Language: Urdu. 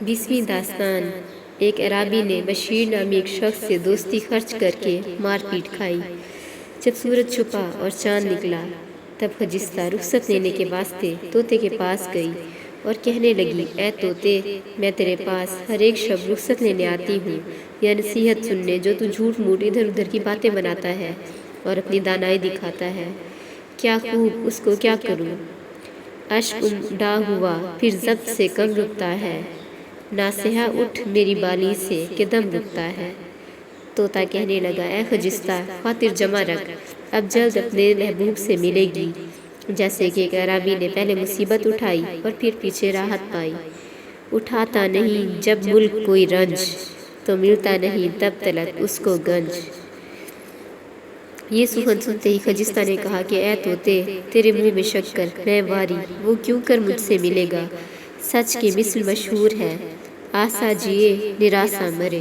20ویں داستان۔ ایک عرابی نے بشیر نامی ایک شخص سے دوستی خرچ کر کے مار پیٹ کھائی۔ جب سورج چھپا اور چاند نکلا تب خجستہ رخصت لینے کے واسطے طوطے کے پاس گئی اور کہنے لگی، اے طوطے، میں تیرے پاس ہر ایک شب رخصت لینے آتی ہوں یا نصیحت سننے، جو تو جھوٹ موٹ ادھر ادھر کی باتیں بناتا ہے اور اپنی دانائی دکھاتا ہے۔ کیا خوب، اس کو کیا کروں؟ اشک اڈا ہوا پھر ضبط سے کم رکتا ہے، ناصحہ اٹھ میری بالی سے کہ دم رکتا ہے۔ طوطا کہنے لگا، اے خجستہ، خاطر جمع رکھ، اب جلد اپنے محبوب سے ملے گی۔ جیسے کہ ایک عرابی نے پہلے مصیبت اٹھائی اور پھر پیچھے راحت پائی۔ اٹھاتا نہیں جب ملک کوئی رنج، تو ملتا نہیں تب تلک اس کو گنج۔ یہ سخن سنتے ہی خجستہ نے کہا کہ اے طوطے، تیرے منہ میں شکر، میں واری، وہ کیوں کر مجھ سے ملے گا؟ سچ کی مثل مشہور ہے، آسا جیے نراسا مرے۔